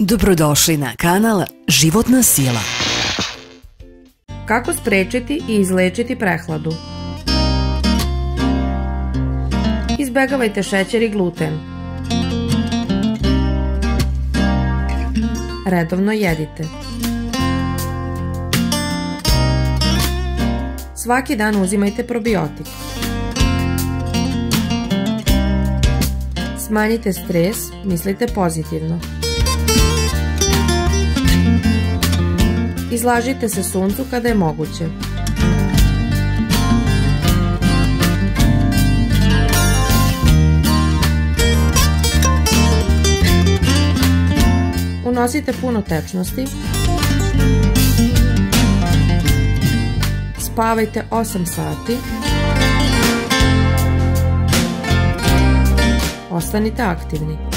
Dobrodošli na kanal Životna sila. Kako sprečiti i izlečiti prehladu? Izbegavajte šećer i gluten. Redovno jedite. Svaki dan uzimajte probiotik. Smanjite stres, mislite pozitivno. Izlažite se suncu kada je moguće. Unosite puno tečnosti. Spavajte 8 sati. Ostanite aktivni.